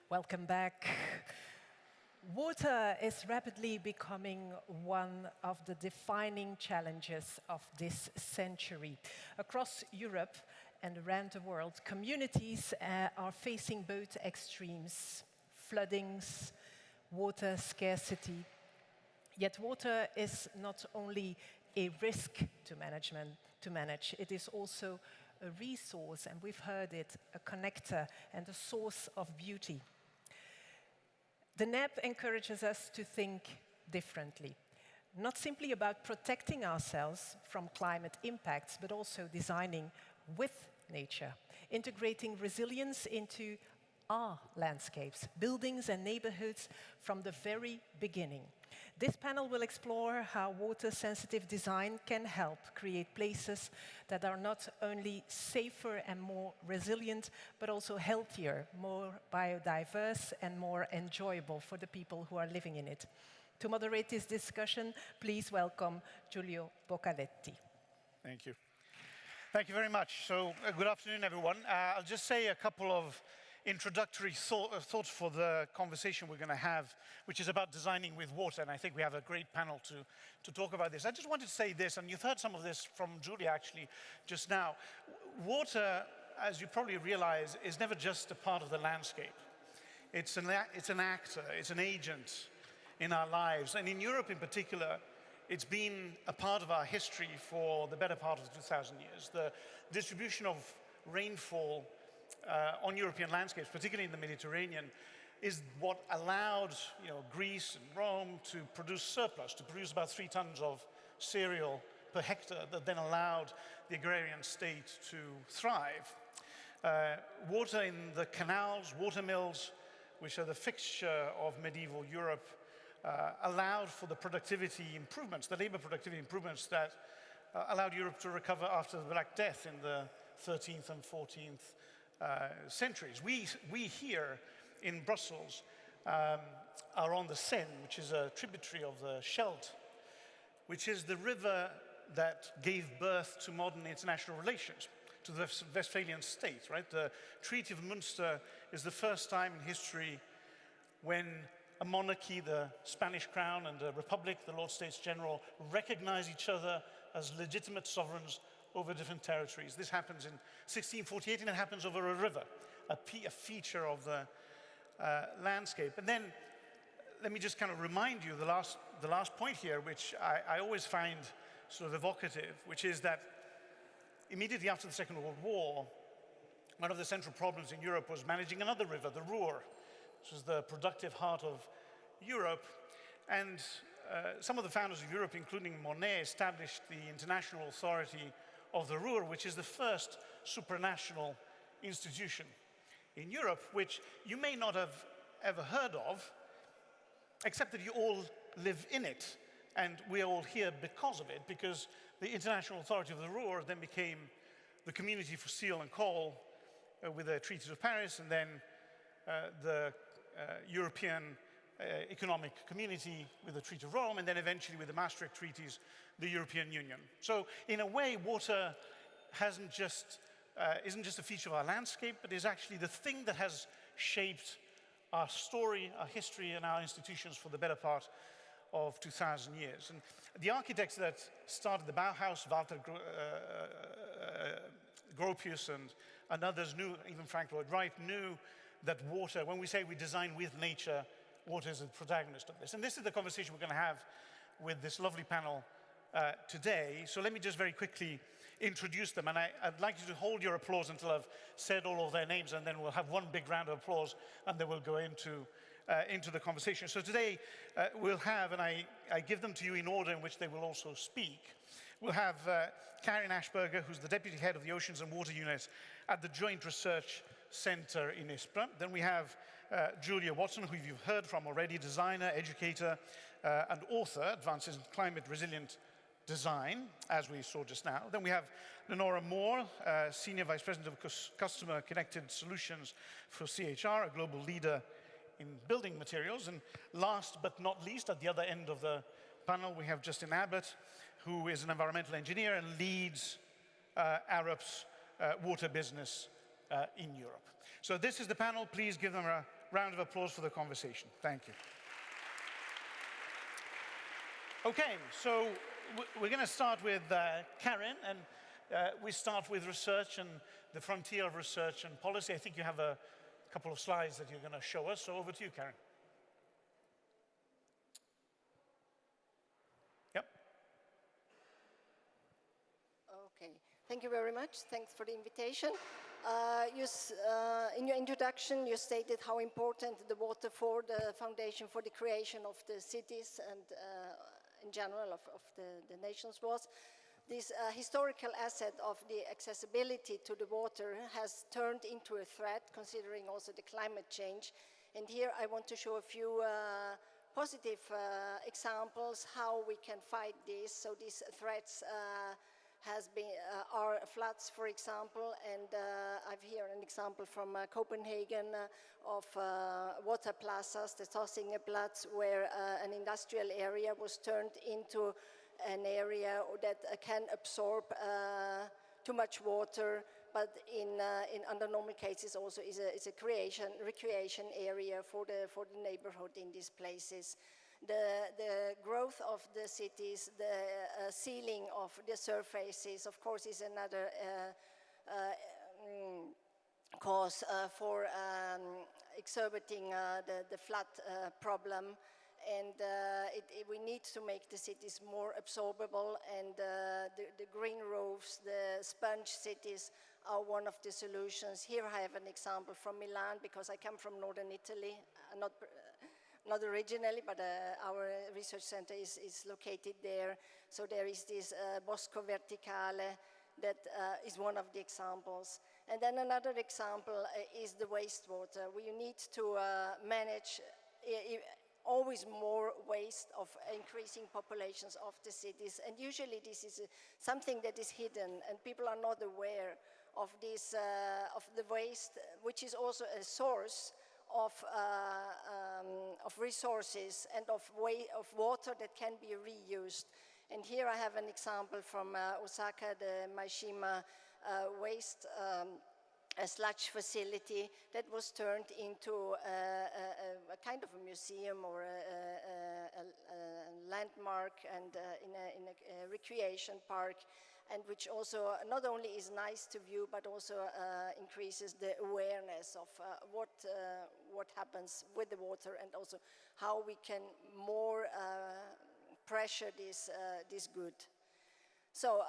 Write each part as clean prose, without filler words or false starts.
Welcome back. Water is rapidly becoming one of the defining challenges of this century. Across Europe and around the world, communities are facing both extremes, floodings, water scarcity. Yet water is not only a risk to manage, it is also a resource, and we've heard it, a connector and a source of beauty. The NEP encourages us to think differently, not simply about protecting ourselves from climate impacts, but also designing with nature, integrating resilience into our landscapes, buildings and neighborhoods from the very beginning. This panel will explore how water-sensitive design can help create places that are not only safer and more resilient, but also healthier, more biodiverse and more enjoyable for the people who are living in it. To moderate this discussion, please welcome Giulio Boccaletti. Thank you. Thank you very much. So, good afternoon, everyone. I'll just say a couple of introductory thoughts for the conversation we're going to have, which is about designing with water, and I think we have a great panel to talk about this. I just wanted to say this, and you've heard some of this from Julia actually just now. Water, as you probably realize, is never just a part of the landscape. It's an actor, it's an agent in our lives, and in Europe in particular, it's been a part of our history for the better part of 2,000 years. The distribution of rainfall on European landscapes, particularly in the Mediterranean, is what allowed Greece and Rome to produce surplus, to produce about 3 tons of cereal per hectare that then allowed the agrarian state to thrive. Water in the canals, water mills, which are the fixture of medieval Europe, allowed for the productivity improvements, the labor productivity improvements that allowed Europe to recover after the Black Death in the 13th and 14th centuries. We here in Brussels are on the Seine, which is a tributary of the Scheldt, which is the river that gave birth to modern international relations, to the Westphalian state, right? The Treaty of Münster is the first time in history when a monarchy, the Spanish crown, and a republic, the Lord States General, recognize each other as legitimate sovereigns over different territories. This happens in 1648, and it happens over a river, a feature of the landscape. And then, let me just kind of remind you the last point here, which I always find sort of evocative, which is that immediately after the Second World War, one of the central problems in Europe was managing another river, the Ruhr, which was the productive heart of Europe. And some of the founders of Europe, including Monet, established the International Authority of the Ruhr, which is the first supranational institution in Europe, which you may not have ever heard of, except that you all live in it. And we are all here because of it, because the International Authority of the Ruhr then became the Community for Steel and Coal with the Treaties of Paris, and then the European Economic Community with the Treaty of Rome, and then eventually with the Maastricht Treaties, the European Union. So in a way, water isn't just a feature of our landscape, but is actually the thing that has shaped our story, our history, and our institutions for the better part of 2,000 years. And the architects that started the Bauhaus, Walter Gropius and others knew, even Frank Lloyd Wright knew that water, when we say we design with nature, water is the protagonist of this. And this is the conversation we're going to have with this lovely panel today. So let me just very quickly introduce them. And I'd like you to hold your applause until I've said all of their names, and then we'll have one big round of applause, and then we'll go into the conversation. So today we'll have, and I give them to you in order in which they will also speak. We'll have Karin Aschberger, who's the Deputy Head of the Oceans and Water Unit at the Joint Research Center in ISPRA. Then we have Julia Watson, who you've heard from already, designer, educator, and author, Advances in Climate Resilient Design, as we saw just now. Then we have Lenora Moore, Senior Vice President of Customer Connected Solutions for CHR, a global leader in building materials. And last but not least, at the other end of the panel, we have Justin Abbott, who is an environmental engineer and leads Arup's water business in Europe. So this is the panel. Please give them a round of applause for the conversation. Thank you. Okay, so we're going to start with Karin, and we start with research and the frontier of research and policy. I think you have a couple of slides that you're going to show us, so over to you, Karin. Yep. Okay, thank you very much. Thanks for the invitation. In your introduction, you stated how important the water for the foundation for the creation of the cities and in general of the nations was. This historical asset of the accessibility to the water has turned into a threat, considering also the climate change. And here I want to show a few positive examples how we can fight this. So these threats are floods, for example, and I've here an example from Copenhagen of water plazas, the Tåsinge-Platz, where an industrial area was turned into an area that can absorb too much water, but under normal cases also is a recreation area for the neighborhood in these places. The growth of the cities, the sealing of the surfaces, of course, is another cause for exacerbating the flood problem. And we need to make the cities more absorbable, and the green roofs, the sponge cities are one of the solutions. Here I have an example from Milan, because I come from northern Italy, not originally, but our research center is located there. So there is this Bosco Verticale that is one of the examples. And then another example is the wastewater. We need to manage always more waste of increasing populations of the cities. And usually this is something that is hidden, and people are not aware of this, of the waste, which is also a source of resources and of water that can be reused. And here I have an example from Osaka, the Maishima waste a sludge facility that was turned into a kind of a museum or a landmark and in a recreation park, and which also not only is nice to view, but also increases the awareness of what happens with the water, and also how we can more pressure this good. So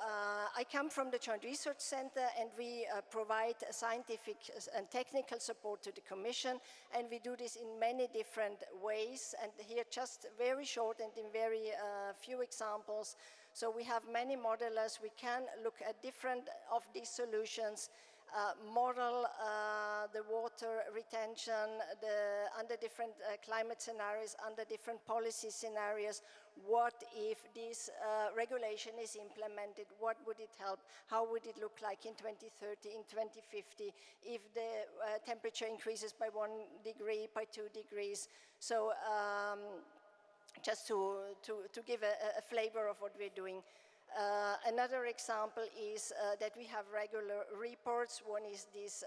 I come from the Joint Research Center, and we provide scientific and technical support to the Commission, and we do this in many different ways. And here just very short and in very few examples. So we have many modelers. We can look at different of these solutions, model the water retention under different climate scenarios, under different policy scenarios. What if this regulation is implemented? What would it help? How would it look like in 2030, in 2050, if the temperature increases by 1 degree, by 2 degrees? So just to give a flavor of what we're doing. Another example is that we have regular reports. One is this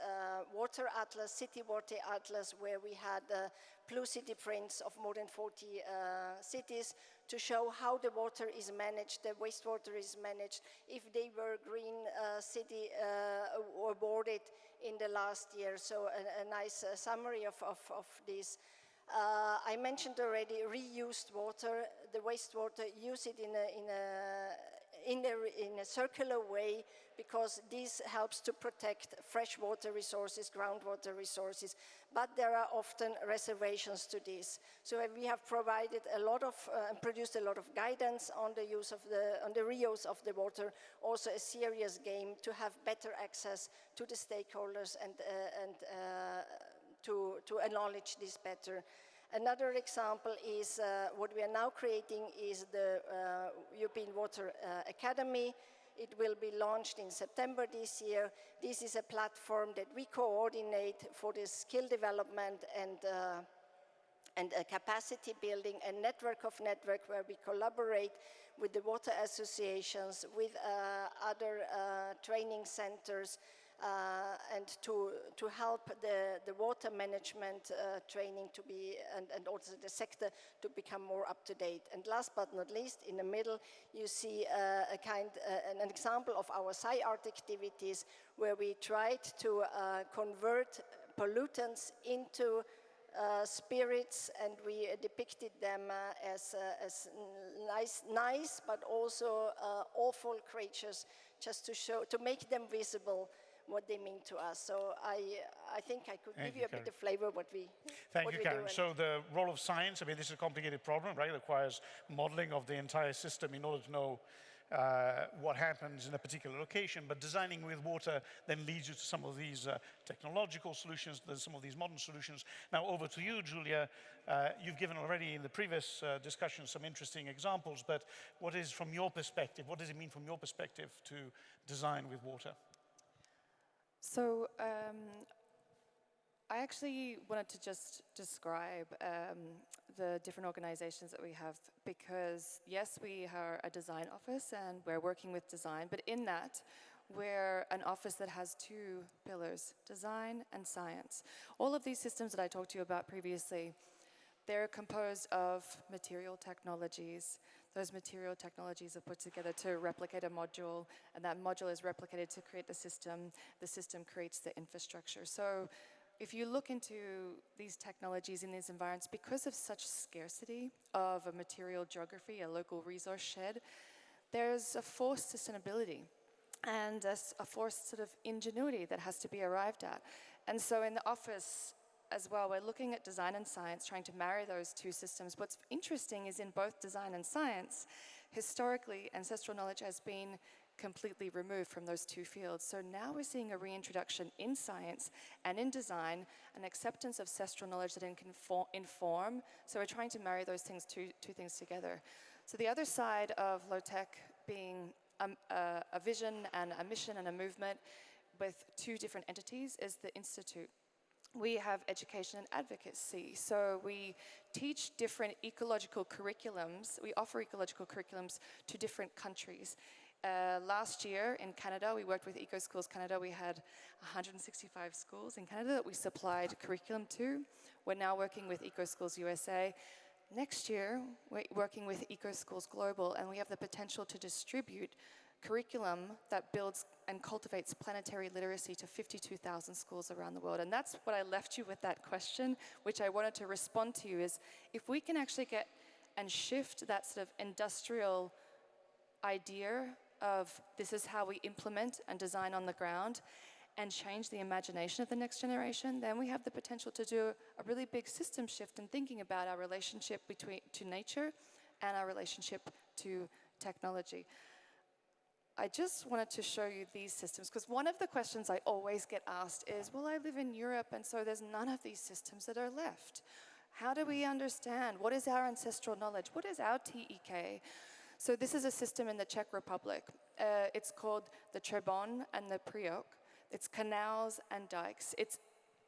water atlas, city water atlas, where we had blue city prints of more than 40 cities to show how the water is managed, the wastewater is managed, if they were green city awarded in the last year. So a nice summary of this. I mentioned already reused water, the wastewater, use it in a circular way, because this helps to protect freshwater resources, groundwater resources, but there are often reservations to this. So we have provided a lot of, and produced a lot of guidance on the use of on the reuse of the water, also a serious game to have better access to the stakeholders and to acknowledge this better. Another example is what we are now creating is the European Water Academy. It will be launched in September this year. This is a platform that we coordinate for the skill development and capacity building, a network of network where we collaborate with the water associations, with other training centers, and to help the water management training to be, and also the sector to become more up to date. And last but not least, in the middle, you see an example of our SciArt activities where we tried to convert pollutants into spirits, and we depicted them as nice, but also awful creatures, just to make them visible what they mean to us. So I think I could give you a bit of flavor what we Thank you, Karen. So the role of science, I mean, this is a complicated problem, right? It requires modeling of the entire system in order to know what happens in a particular location, but designing with water then leads you to some of these technological solutions, some of these modern solutions. Now over to you, Julia. You've given already in the previous discussion some interesting examples, but what is from your perspective, what does it mean from your perspective to design with water? So I actually wanted to just describe the different organizations that we have, because yes, we are a design office and we're working with design, but in that, we're an office that has two pillars, design and science. All of these systems that I talked to you about previously, they're composed of material technologies. Those material technologies are put together to replicate a module, and that module is replicated to create the system creates the infrastructure. So if you look into these technologies in these environments, because of such scarcity of a material geography, a local resource shed, there's a forced sustainability and a forced sort of ingenuity that has to be arrived at. And so in the office as well, we're looking at design and science, trying to marry those two systems. What's interesting is in both design and science, historically, ancestral knowledge has been completely removed from those two fields. So now we're seeing a reintroduction in science and in design, an acceptance of ancestral knowledge that can inform. So we're trying to marry those things, two things together. So the other side of low tech being a vision and a mission and a movement with two different entities is the Institute. We have education and advocacy. So we teach different ecological curriculums. We offer ecological curriculums to different countries. Last year in Canada, we worked with Eco Schools Canada. We had 165 schools in Canada that we supplied curriculum to. We're now working with Eco Schools USA. Next year, we're working with Eco Schools Global, and we have the potential to distribute curriculum that builds and cultivates planetary literacy to 52,000 schools around the world. And that's what I left you with that question, which I wanted to respond to you, is if we can actually get and shift that sort of industrial idea of this is how we implement and design on the ground and change the imagination of the next generation, then we have the potential to do a really big system shift in thinking about our relationship to nature and our relationship to technology. I just wanted to show you these systems, because one of the questions I always get asked is, well, I live in Europe, and so there's none of these systems that are left. How do we understand? What is our ancestral knowledge? What is our TEK? So this is a system in the Czech Republic. It's called the Třeboň and the Priok. It's canals and dikes. It's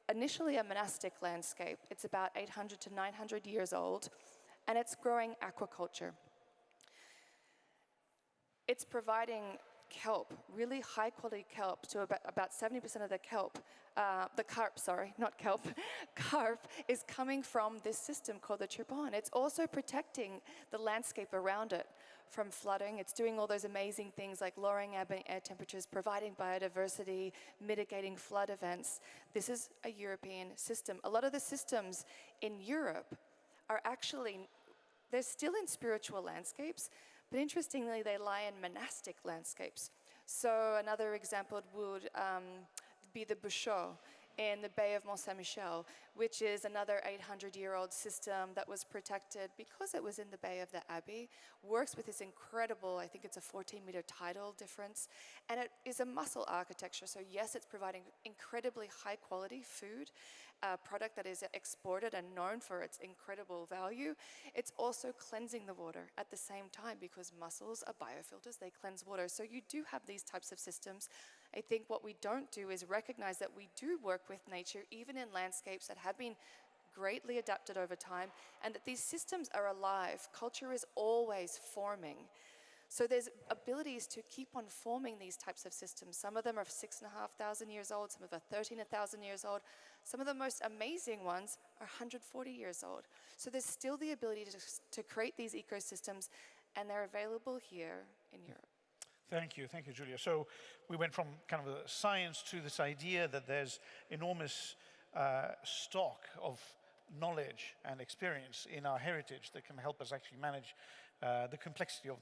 initially a monastic landscape. It's about 800 to 900 years old, and it's growing aquaculture. It's providing kelp, really high quality kelp, to about 70% of the kelp, the carp, sorry, not kelp, carp is coming from this system called the Třeboň. It's also protecting the landscape around it from flooding. It's doing all those amazing things like lowering ambient air temperatures, providing biodiversity, mitigating flood events. This is a European system. A lot of the systems in Europe are actually, they're still in spiritual landscapes, but interestingly, they lie in monastic landscapes. So another example would be the Bouchot in the Bay of Mont-Saint-Michel, which is another 800-year-old system that was protected because it was in the Bay of the Abbey, works with this incredible, I think it's a 14-meter tidal difference, and it is a mussel architecture. So yes, it's providing incredibly high-quality food, a product that is exported and known for its incredible value. It's also cleansing the water at the same time, because mussels are biofilters, they cleanse water. So you do have these types of systems. I think what we don't do is recognize that we do work with nature, even in landscapes that have been greatly adapted over time, and that these systems are alive. Culture is always forming. So there's abilities to keep on forming these types of systems. Some of them are 6,500 years old, some of them are 13,000 years old. Some of the most amazing ones are 140 years old. So there's still the ability to create these ecosystems, and they're available here in Europe. Thank you, Julia. So we went from kind of a science to this idea that there's enormous stock of knowledge and experience in our heritage that can help us actually manage the complexity of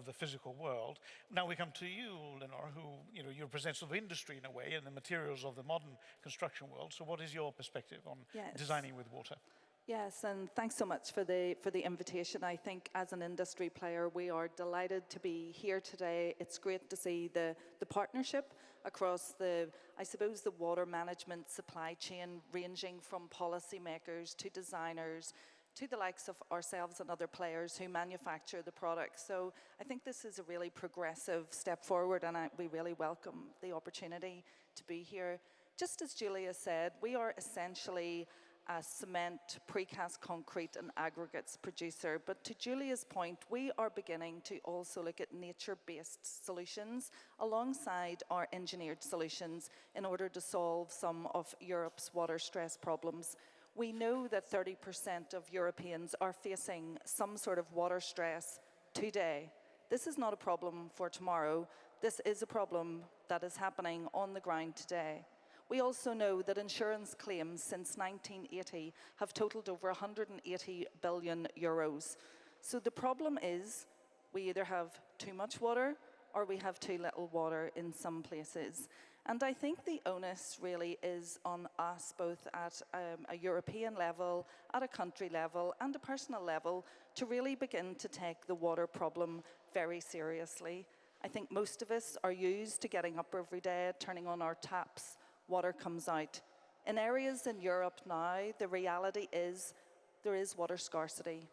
the physical world. Now we come to you, Lenore, who you represent sort of industry in a way and the materials of the modern construction world. So what is your perspective on designing with water? Yes, and thanks so much for the invitation. I think as an industry player, we are delighted to be here today. It's great to see the partnership across the water management supply chain, ranging from policymakers to designers, to the likes of ourselves and other players who manufacture the products. So I think this is a really progressive step forward, and we really welcome the opportunity to be here. Just as Julia said, we are essentially a cement, precast concrete and aggregates producer. But to Julia's point, we are beginning to also look at nature-based solutions alongside our engineered solutions in order to solve some of Europe's water stress problems. We know that 30% of Europeans are facing some sort of water stress today. This is not a problem for tomorrow. This is a problem that is happening on the ground today. We also know that insurance claims since 1980 have totaled over 180 billion euros. So the problem is we either have too much water or we have too little water in some places. And I think the onus really is on us, both at a European level, at a country level, and a personal level, to really begin to take the water problem very seriously. I think most of us are used to getting up every day, turning on our taps, water comes out. In areas in Europe now, the reality is there is water scarcity.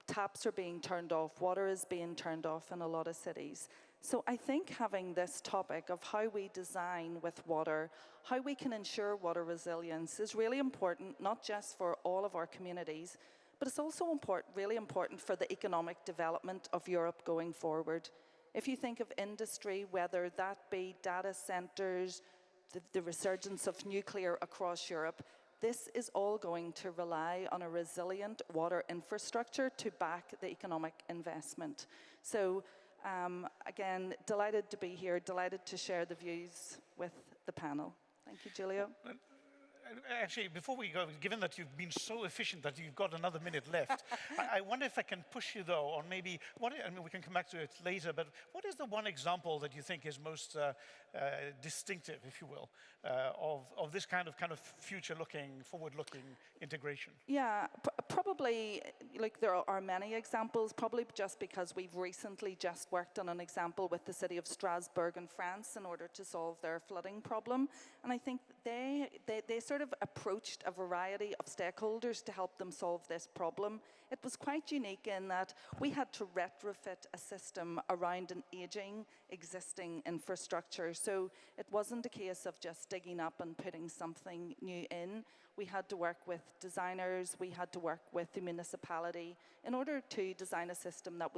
Taps are being turned off, water is being turned off in a lot of cities. So I think having this topic of how we design with water, how we can ensure water resilience is really important, not just for all of our communities, but it's also really important for the economic development of Europe going forward. If you think of industry, whether that be data centers, the resurgence of nuclear across Europe, this is all going to rely on a resilient water infrastructure to back the economic investment. So again, delighted to be here, delighted to share the views with the panel. Thank you, Giulio. Actually, before we go, given that you've been so efficient that you've got another minute left, I wonder if I can push you, though, on maybe, we can come back to it later, but what is the one example that you think is most distinctive, if you will, of this kind of future-looking, forward-looking integration? Yeah, probably, like there are many examples, probably just because we've recently just worked on an example with the city of Strasbourg in France in order to solve their flooding problem. And I think they sort of approached a variety of stakeholders to help them solve this problem. It was quite unique in that we had to retrofit a system around an aging, existing infrastructure. So it wasn't a case of just digging up and putting something new in. We had to work with designers, we had to work with the municipality in order to design a system that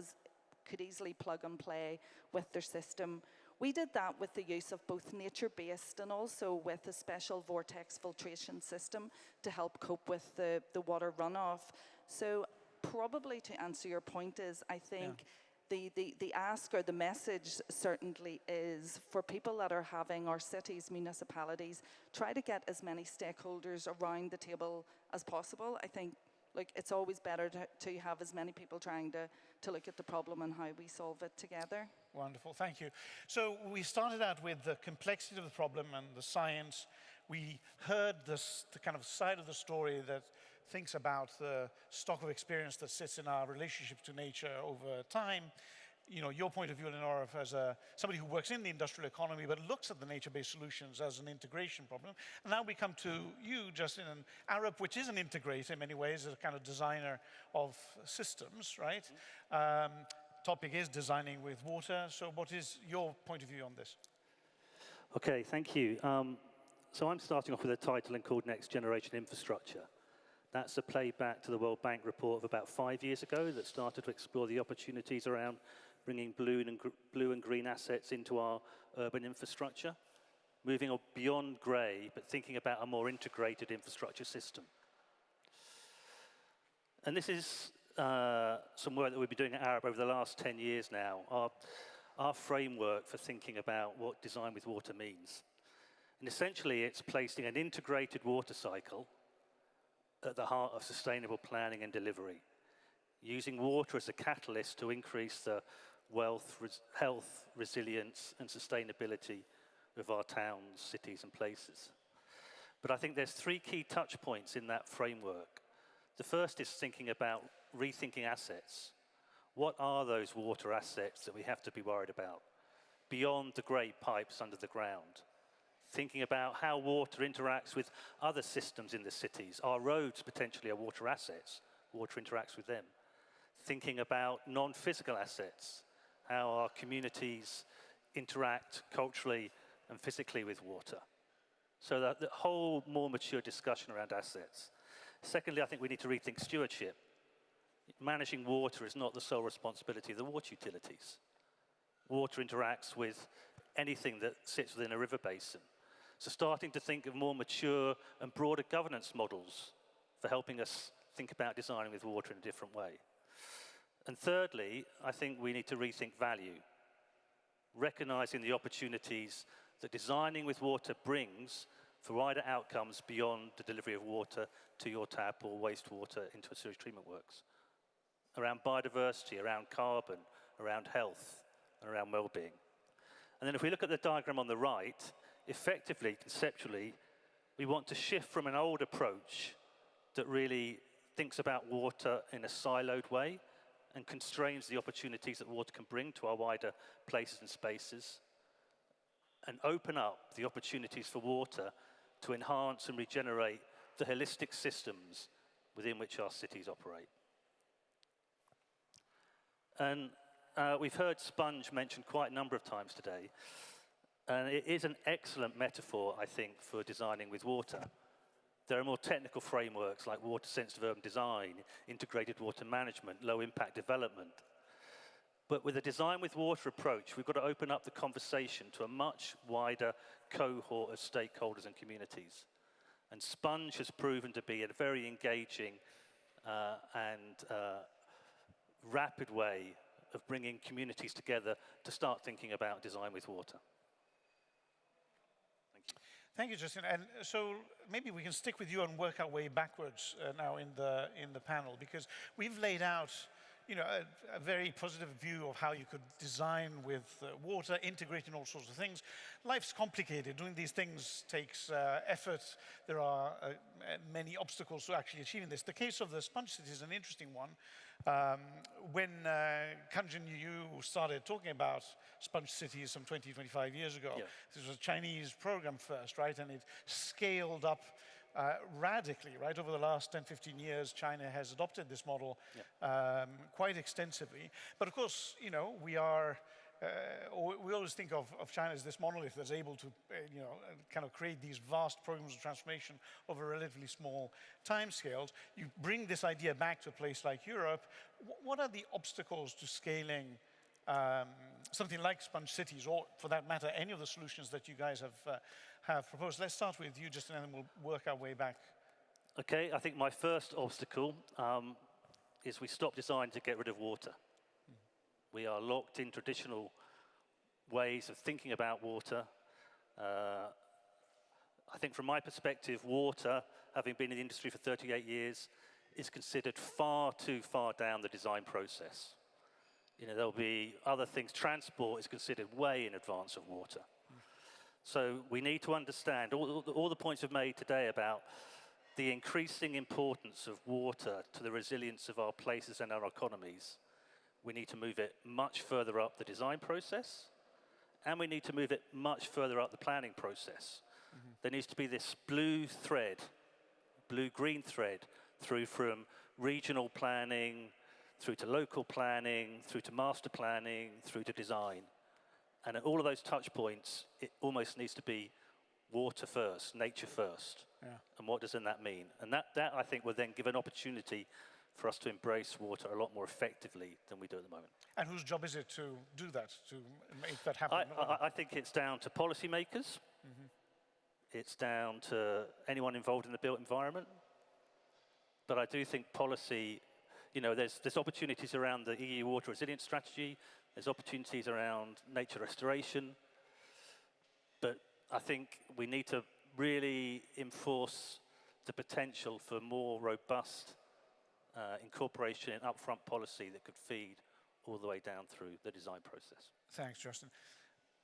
could easily plug and play with their system. We did that with the use of both nature-based and also with a special vortex filtration system to help cope with the water runoff. So probably to answer your point is, I think the ask or the message certainly is for people that are having our cities, municipalities, try to get as many stakeholders around the table as possible. I think it's always better to have as many people trying to look at the problem and how we solve it together. Wonderful, thank you. So we started out with the complexity of the problem and the science. We heard the kind of side of the story that thinks about the stock of experience that sits in our relationship to nature over time. You know, your point of view, Lenore, as somebody who works in the industrial economy but looks at the nature-based solutions as an integration problem. And now we come to you, Justin, and Arup, which is an integrator in many ways, as a kind of designer of systems, right? Topic is designing with water. So what is your point of view on this? Okay, thank you. So I'm starting off with a title called Next Generation Infrastructure. That's a playback to the World Bank report of about 5 years ago that started to explore the opportunities around bringing blue and green assets into our urban infrastructure, moving beyond grey, but thinking about a more integrated infrastructure system. And this is some work that we've been doing at Arup over the last 10 years now, our framework for thinking about what design with water means. And essentially, it's placing an integrated water cycle at the heart of sustainable planning and delivery, using water as a catalyst to increase the wealth, health, resilience, and sustainability of our towns, cities, and places. But I think there's 3 key touch points in that framework. The first is thinking about rethinking assets. What are those water assets that we have to be worried about beyond the grey pipes under the ground? Thinking about how water interacts with other systems in the cities. Our roads potentially are water assets. Water interacts with them. Thinking about non-physical assets, how our communities interact culturally and physically with water. So that the whole more mature discussion around assets. Secondly, I think we need to rethink stewardship. Managing water is not the sole responsibility of the water utilities. Water interacts with anything that sits within a river basin. So starting to think of more mature and broader governance models for helping us think about designing with water in a different way. And thirdly, I think we need to rethink value, recognizing the opportunities that designing with water brings for wider outcomes beyond the delivery of water to your tap or wastewater into a sewage treatment works. Around biodiversity, around carbon, around health, and around well-being. And then if we look at the diagram on the right, effectively, conceptually, we want to shift from an old approach that really thinks about water in a siloed way and constrains the opportunities that water can bring to our wider places and spaces, and open up the opportunities for water to enhance and regenerate the holistic systems within which our cities operate. And we've heard sponge mentioned quite a number of times today. And it is an excellent metaphor, I think, for designing with water. There are more technical frameworks like water-sensitive urban design, integrated water management, low-impact development. But with a design with water approach, we've got to open up the conversation to a much wider cohort of stakeholders and communities. And sponge has proven to be a very engaging and rapid way of bringing communities together to start thinking about design with water. Thank you, Justin. And so maybe we can stick with you and work our way backwards now in the panel, because we've laid out, you know, a very positive view of how you could design with water, integrating all sorts of things. Life's complicated. Doing these things takes effort. There are many obstacles to actually achieving this. The case of the sponge city is an interesting one. When Kanjin Yu started talking about sponge cities some 20, 25 years ago, this was a Chinese program first, right? And it scaled up radically, right? Over the last 10, 15 years, China has adopted this model quite extensively. But of course, you know, we always think of China as this monolith that's able to, you know, kind of create these vast programs of transformation over relatively small timescales. You bring this idea back to a place like Europe. What are the obstacles to scaling something like sponge cities, or for that matter, any of the solutions that you guys have proposed? Let's start with you, Justin, and then we'll work our way back. Okay, I think my first obstacle is we stop design to get rid of water. We are locked in traditional ways of thinking about water. I think from my perspective, water, having been in the industry for 38 years, is considered far too far down the design process. You know, there'll be other things. Transport is considered way in advance of water. So we need to understand all the points we've made today about the increasing importance of water to the resilience of our places and our economies. We need to move it much further up the design process, and we need to move it much further up the planning process. There needs to be this blue thread, blue-green thread, through from regional planning, through to local planning, through to master planning, through to design. And at all of those touch points, it almost needs to be water first, nature first. And what does then that mean? And that I think will then give an opportunity for us to embrace water a lot more effectively than we do at the moment. And whose job is it to do that, to make that happen? I think it's down to policymakers. It's down to anyone involved in the built environment. But I do think policy, there's opportunities around the EU water resilience strategy. There's opportunities around nature restoration. But I think we need to really enforce the potential for more robust incorporation and upfront policy that could feed all the way down through the design process. Thanks, Justin.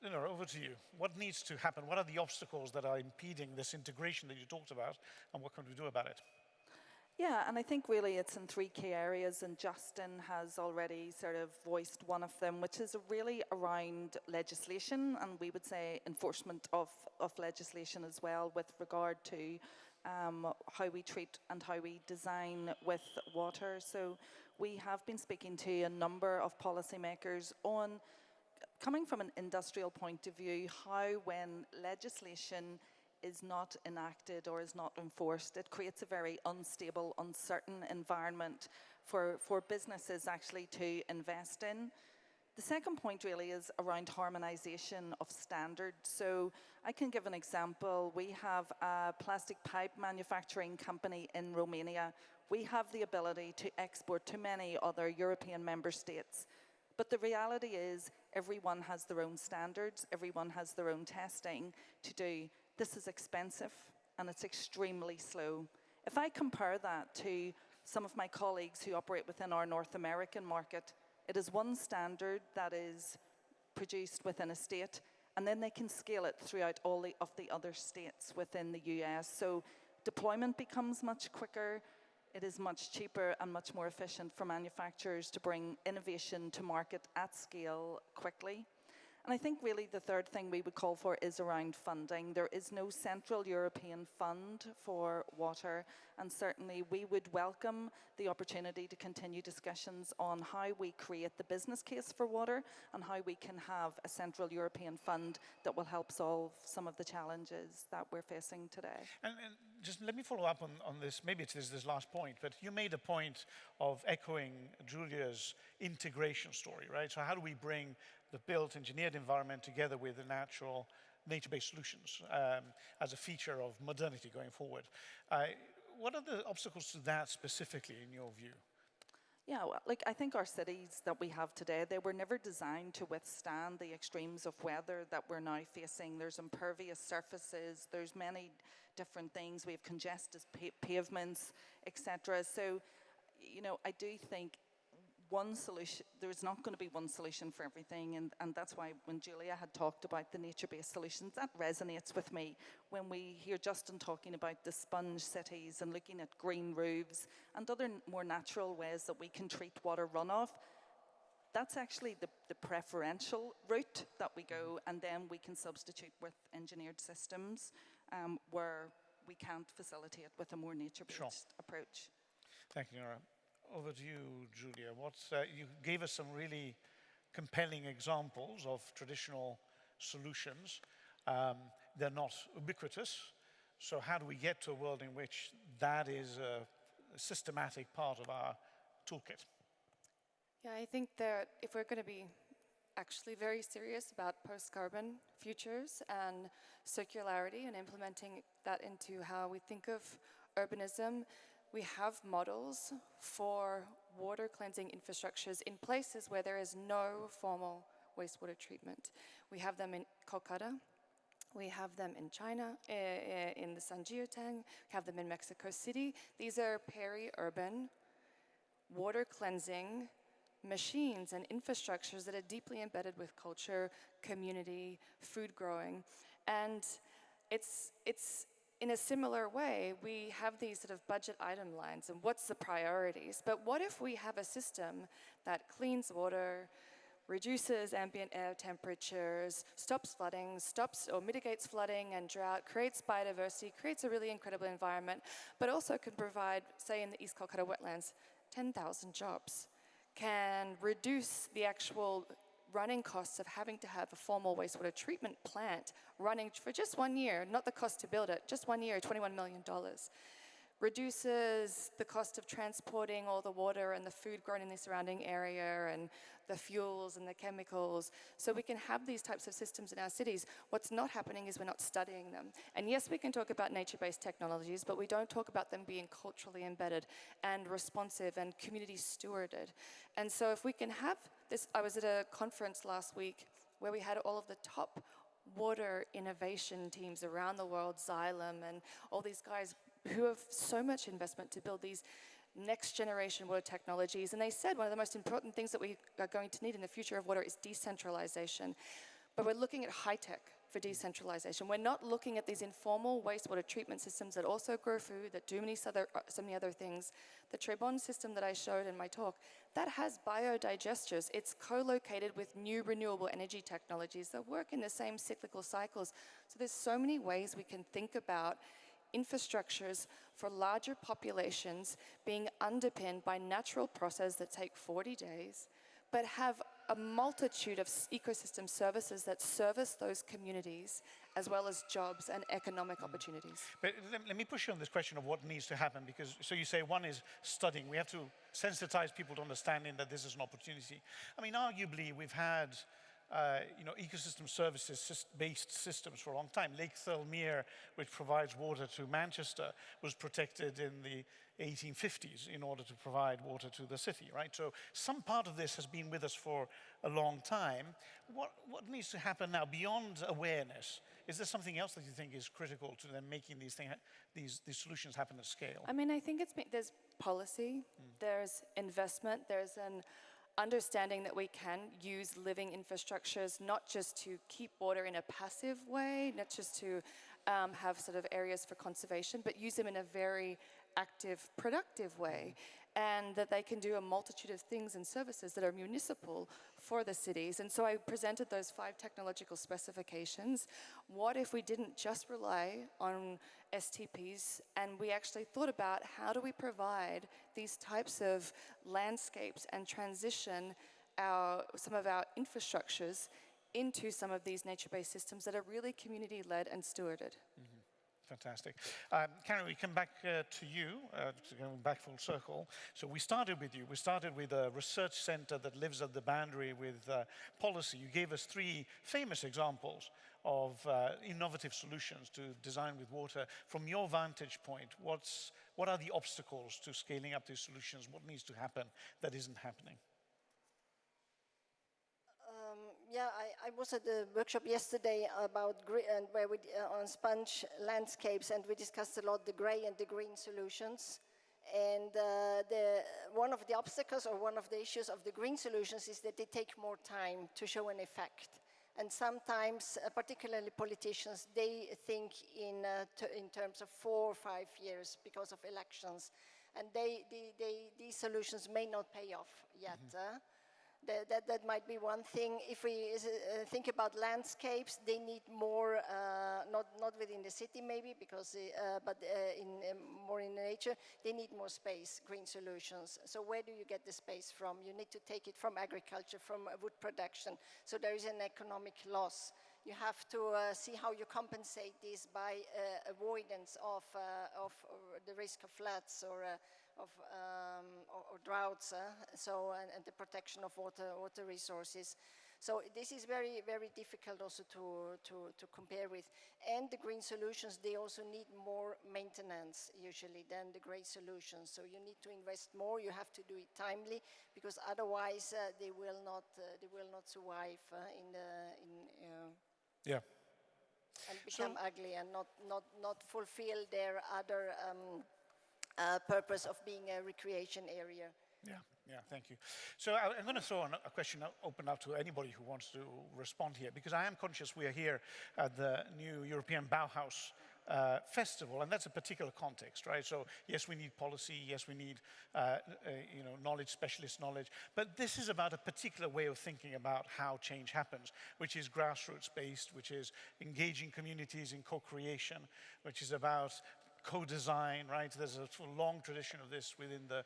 Linda, over to you. What needs to happen? What are the obstacles that are impeding this integration that you talked about, and what can we do about it? Yeah, and I think really it's in three key areas, and Justin has already sort of voiced one of them, which is really around legislation, and we would say enforcement of legislation as well with regard to how we treat and how we design with water. So we have been speaking to a number of policymakers on, coming from an industrial point of view, how when legislation is not enacted or is not enforced, it creates a very unstable, uncertain environment for businesses actually to invest in. The second point really is around harmonization of standards. So I can give an example. We have a plastic pipe manufacturing company in Romania. We have the ability to export to many other European member states. But the reality is everyone has their own standards, everyone has their own testing to do. This is expensive and it's extremely slow. If I compare that to some of my colleagues who operate within our North American market, it is one standard that is produced within a state, and then they can scale it throughout all of the other states within the US. So deployment becomes much quicker. It is much cheaper and much more efficient for manufacturers to bring innovation to market at scale quickly. And I think really the third thing we would call for is around funding. There is no central European fund for water, and certainly we would welcome the opportunity to continue discussions on how we create the business case for water and how we can have a central European fund that will help solve some of the challenges that we're facing today. And just let me follow up on this. Maybe it's this last point, but you made a point of echoing Julia's integration story, right? So how do we bring the built, engineered environment together with the natural, nature-based solutions as a feature of modernity going forward? What are the obstacles to that specifically, in your view? Yeah, well, I think our cities that we have today, they were never designed to withstand the extremes of weather that we're now facing. There's impervious surfaces, there's many different things. We have congested pavements, etc. So, I do think one solution, there's not going to be one solution for everything, and that's why when Julia had talked about the nature-based solutions, that resonates with me. When we hear Justin talking about the sponge cities and looking at green roofs and other more natural ways that we can treat water runoff, that's actually the preferential route that we go, and then we can substitute with engineered systems where we can't facilitate with a more nature-based approach. Thank you, Nora. Over to you, Julia. You gave us some really compelling examples of traditional solutions. They're not ubiquitous. So how do we get to a world in which that is a systematic part of our toolkit? Yeah, I think that if we're going to be actually very serious about post-carbon futures and circularity and implementing that into how we think of urbanism, we have models for water cleansing infrastructures in places where there is no formal wastewater treatment. We have them in Kolkata, we have them in China, in the Sanjiotang, we have them in Mexico City. These are peri-urban water cleansing machines and infrastructures that are deeply embedded with culture, community, food growing. And it's in a similar way, we have these sort of budget item lines and what's the priorities. But what if we have a system that cleans water, reduces ambient air temperatures, stops flooding, stops or mitigates flooding and drought, creates biodiversity, creates a really incredible environment, but also can provide, say in the East Kolkata wetlands, 10,000 jobs, can reduce the actual running costs of having to have a formal wastewater treatment plant running for just 1 year, not the cost to build it, just 1 year, $21 million. reduces the cost of transporting all the water and the food grown in the surrounding area and the fuels and the chemicals. So we can have these types of systems in our cities. What's not happening is we're not studying them. And yes, we can talk about nature-based technologies, but we don't talk about them being culturally embedded and responsive and community stewarded. And so if we can have this, I was at a conference last week where we had all of the top water innovation teams around the world, Xylem and all these guys who have so much investment to build these next generation water technologies. And they said one of the most important things that we are going to need in the future of water is decentralization. But we're looking at high tech for decentralization. We're not looking at these informal wastewater treatment systems that also grow food, that do so many other things. The Trebon system that I showed in my talk, that has biodigesters. It's co-located with new renewable energy technologies that work in the same cyclical cycles. So there's so many ways we can think about infrastructures for larger populations being underpinned by natural processes that take 40 days, but have a multitude of ecosystem services that service those communities, as well as jobs and economic opportunities. But let me push you on this question of what needs to happen, because so you say one is studying. We have to sensitize people to understanding that this is an opportunity. I mean, arguably, we've had ecosystem services-based systems for a long time. Lake Thirlmere, which provides water to Manchester, was protected in the 1850s in order to provide water to the city, right? So some part of this has been with us for a long time. What needs to happen now beyond awareness? Is there something else that you think is critical to them making these solutions happen at scale? I mean, I think there's policy, there's investment, there's an understanding that we can use living infrastructures not just to keep water in a passive way, not just to have sort of areas for conservation, but use them in a very active, productive way, and that they can do a multitude of things and services that are municipal for the cities. And so I presented those 5 technological specifications. What if we didn't just rely on STPs and we actually thought about how do we provide these types of landscapes and transition some of our infrastructures into some of these nature-based systems that are really community-led and stewarded. Fantastic. Karen, we come back to you, going back full circle. So we started with you. We started with a research center that lives at the boundary with policy. You gave us 3 famous examples of innovative solutions to design with water. From your vantage point, what are the obstacles to scaling up these solutions? What needs to happen that isn't happening? Yeah, I was at the workshop yesterday about where we on sponge landscapes, and we discussed a lot the grey and the green solutions. And one of the obstacles or one of the issues of the green solutions is that they take more time to show an effect. And sometimes, particularly politicians, they think in terms of 4 or 5 years because of elections, and these solutions may not pay off yet. That might be one thing. If we think about landscapes, they need more, not within the city maybe, because but more in nature, they need more space, green solutions. So where do you get the space from? You need to take it from agriculture, from wood production. So there is an economic loss. You have to see how you compensate this by avoidance of the risk of floods or droughts, and the protection of water resources. So this is very, very difficult also to compare with. And the green solutions, they also need more maintenance usually than the grey solutions. So you need to invest more. You have to do it timely, because otherwise they will not survive Yeah. and become ugly and not fulfill their other purpose of being a recreation area. Yeah, thank you. So I'm going to throw a question open up to anybody who wants to respond here, because I am conscious we are here at the new European Bauhaus festival, and that's a particular context, right? So yes, we need policy, yes, we need knowledge, specialist knowledge, but this is about a particular way of thinking about how change happens, which is grassroots-based, which is engaging communities in co-creation, which is about co-design, right? There's a sort of long tradition of this within the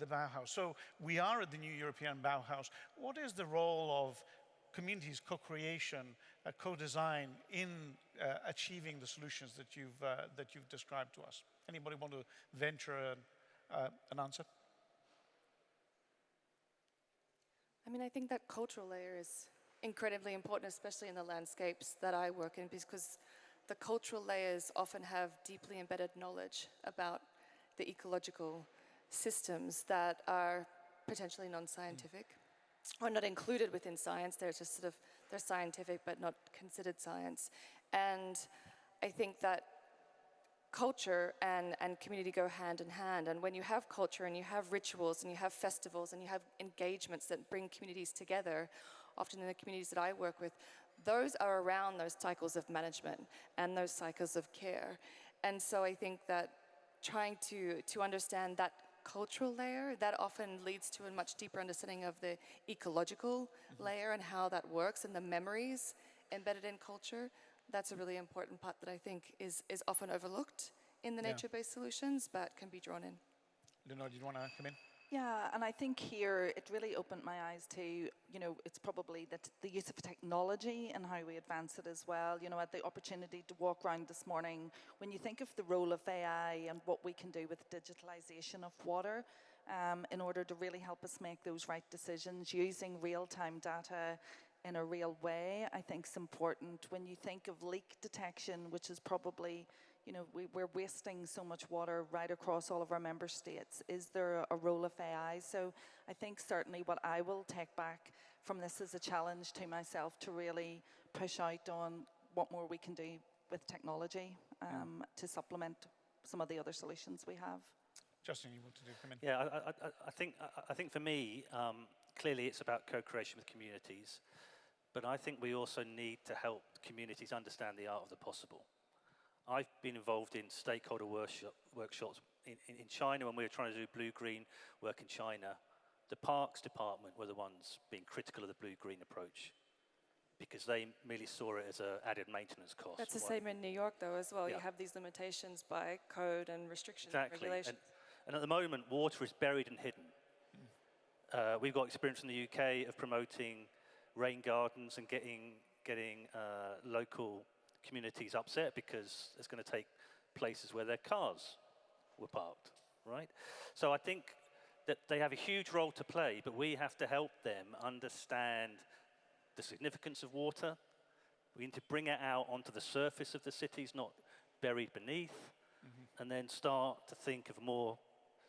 Bauhaus. So we are at the new European Bauhaus. What is the role of communities, co-creation, co-design in achieving the solutions that you've described to us? Anybody want to venture an answer? I mean, I think that cultural layer is incredibly important, especially in the landscapes that I work in, because the cultural layers often have deeply embedded knowledge about the ecological systems that are potentially non-scientific or not included within science. They're just sort of, they're scientific but not considered science. And I think that culture and community go hand in hand. And when you have culture and you have rituals and you have festivals and you have engagements that bring communities together, often in the communities that I work with, those are around those cycles of management and those cycles of care. And so I think that trying to understand that cultural layer, that often leads to a much deeper understanding of the ecological layer and how that works and the memories embedded in culture. That's a really important part that I think is often overlooked in the nature-based solutions, but can be drawn in. Leonor, do you want to come in? Yeah, and I think here it really opened my eyes to, you know, it's probably that the use of technology and how we advance it as well. You know, I had the opportunity to walk around this morning. When you think of the role of AI and what we can do with digitalization of water, in order to really help us make those right decisions, using real-time data in a real way, I think is important. When you think of leak detection, which is probably, you know, we're wasting so much water right across all of our member states. Is there a role of AI? So I think certainly what I will take back from this is a challenge to myself to really push out on what more we can do with technology to supplement some of the other solutions we have. Justin, you want to come in? Yeah, I think for me, clearly it's about co-creation with communities, but I think we also need to help communities understand the art of the possible. I've been involved in stakeholder workshops in China when we were trying to do blue-green work in China. The Parks Department were the ones being critical of the blue-green approach because they merely saw it as an added maintenance cost. That's the same in New York, though, as well. Yeah. You have these limitations by code and restrictions and Exactly. regulations. And at the moment, water is buried and hidden. We've got experience in the UK of promoting rain gardens and getting local communities upset because it's going to take places where their cars were parked, right? So I think that they have a huge role to play, but we have to help them understand the significance of water. We need to bring it out onto the surface of the cities, not buried beneath, and then start to think of more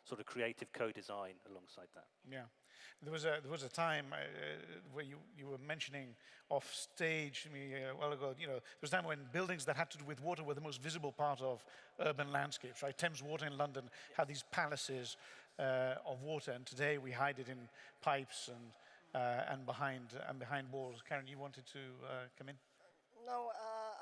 sort of creative co-design alongside that. Yeah. There was a time where you were mentioning off stage to me a while ago, you know, there was a time when buildings that had to do with water were the most visible part of urban landscapes, right? Thames Water in London had these palaces of water, and today we hide it in pipes and behind walls. Karen, you wanted to come in? No,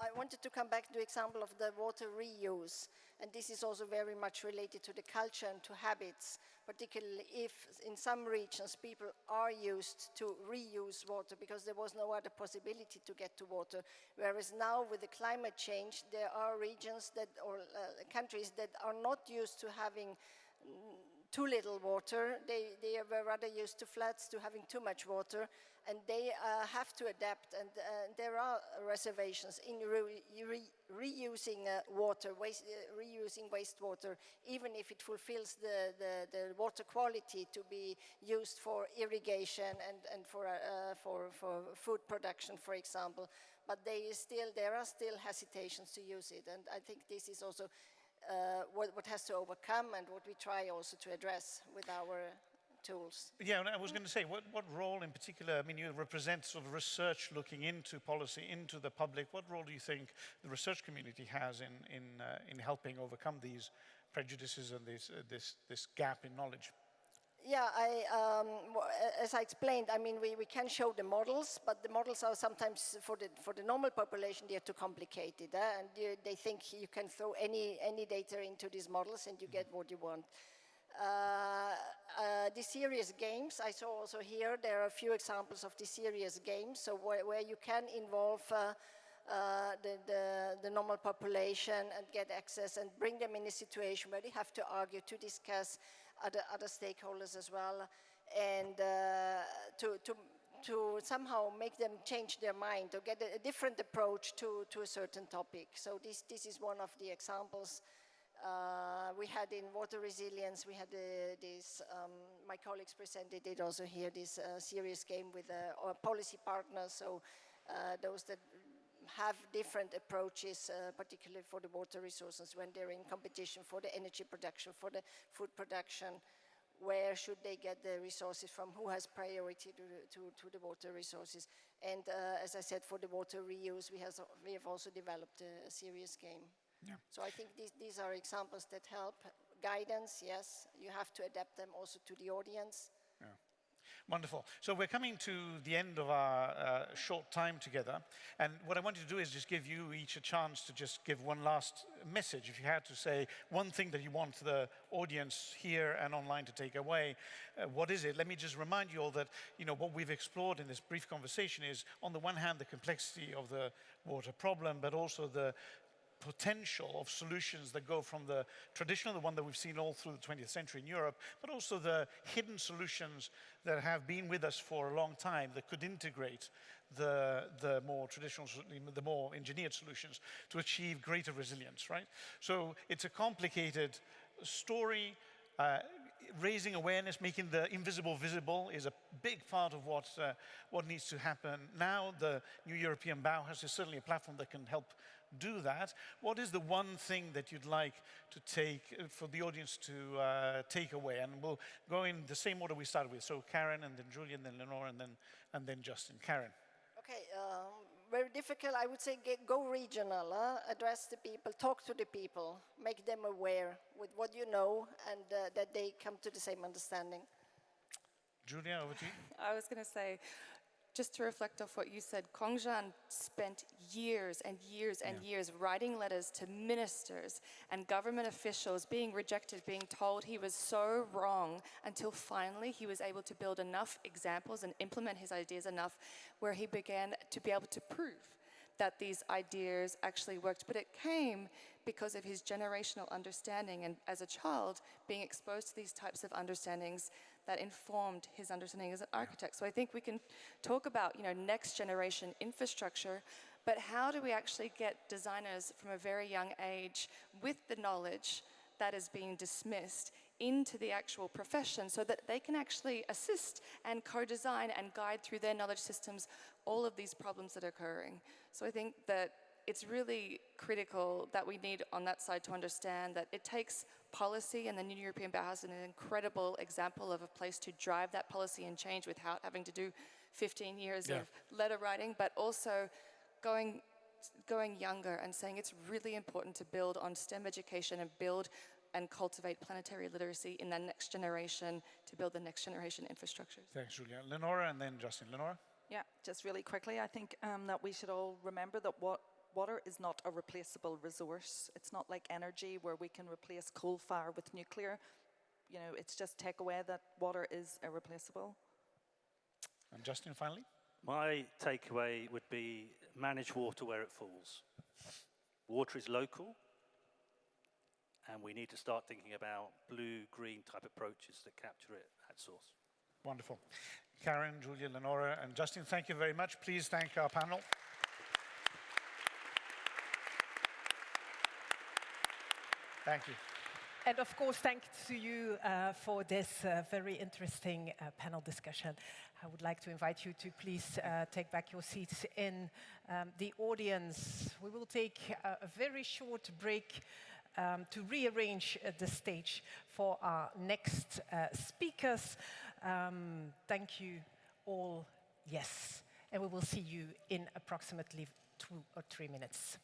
I wanted to come back to the example of the water reuse. And this is also very much related to the culture and to habits, particularly if in some regions people are used to reuse water because there was no other possibility to get to water. Whereas now with the climate change, there are regions that, or countries that are not used to having too little water. They were rather used to floods, to having too much water, and they have to adapt. And there are reservations in reusing water, reusing wastewater, even if it fulfills the water quality to be used for irrigation and for food production, for example. But there are still hesitations to use it, and I think this is also what has to overcome and what we try also to address with our tools. Yeah, and I was going to say, what role in particular, I mean, you represent sort of research looking into policy, into the public. What role do you think the research community has in helping overcome these prejudices and this gap in knowledge? Yeah, as I explained, I mean, we can show the models, but the models are sometimes, for the normal population, they are too complicated. And they think you can throw any data into these models and you get what you want. The serious games, I saw also here, there are a few examples of the serious games, so where you can involve the normal population and get access and bring them in a situation where they have to argue, to discuss other stakeholders as well, and to somehow make them change their mind or get a different approach to a certain topic. So this is one of the examples. We had in water resilience, we had my colleagues presented it also here, this serious game with our policy partners, so those that have different approaches, particularly for the water resources when they're in competition for the energy production, for the food production. Where should they get the resources from? Who has priority to the water resources? And as I said, for the water reuse, we have also developed a serious game. Yeah. So I think these are examples that help. Guidance, yes, you have to adapt them also to the audience. Yeah. Wonderful. So we're coming to the end of our short time together. And what I wanted to do is just give you each a chance to just give one last message. If you had to say one thing that you want the audience here and online to take away, what is it? Let me just remind you all that, what we've explored in this brief conversation is, on the one hand, the complexity of the water problem, but also the potential of solutions that go from the traditional, the one that we've seen all through the 20th century in Europe, but also the hidden solutions that have been with us for a long time that could integrate the more traditional, the more engineered solutions to achieve greater resilience, right? So it's a complicated story. Raising awareness, making the invisible visible is a big part of what needs to happen now. The new European Bauhaus is certainly a platform that can help do that. What is the one thing that you'd like to for the audience to take away? And we'll go in the same order we started with. So Karen, and then Julian, then Lenore, and then Justin. Karen. Okay, very difficult. I would say go regional, address the people, talk to the people, make them aware with what you know, and that they come to the same understanding. Julia, over to you. I was going to say, just to reflect off what you said, Kongzhan spent years and years and years writing letters to ministers and government officials, being rejected, being told he was so wrong, until finally he was able to build enough examples and implement his ideas enough where he began to be able to prove that these ideas actually worked. But it came because of his generational understanding, and as a child, being exposed to these types of understandings that informed his understanding as an architect. So I think we can talk about, next generation infrastructure, but how do we actually get designers from a very young age with the knowledge that is being dismissed into the actual profession so that they can actually assist and co-design and guide through their knowledge systems all of these problems that are occurring. So I think that it's really critical that we need on that side to understand that it takes policy, and the New European Bauhaus is an incredible example of a place to drive that policy and change without having to do 15 years of letter writing, but also going younger and saying it's really important to build on STEM education and build and cultivate planetary literacy in the next generation to build the next generation infrastructures. Thanks, Julia. Lenora, and then Justin. Lenora? Yeah, just really quickly, I think that we should all remember that water is not a replaceable resource. It's not like energy where we can replace coal fire with nuclear. It's just take away that water is irreplaceable. And Justin, finally? My takeaway would be manage water where it falls. Water is local, and we need to start thinking about blue-green type approaches that capture it at source. Wonderful. Karen, Julia, Lenora, and Justin, thank you very much. Please thank our panel. Thank you. And of course, thanks to you for this very interesting panel discussion. I would like to invite you to please take back your seats in the audience. We will take a very short break to rearrange the stage for our next speakers. Thank you all, yes. And we will see you in approximately 2 or 3 minutes.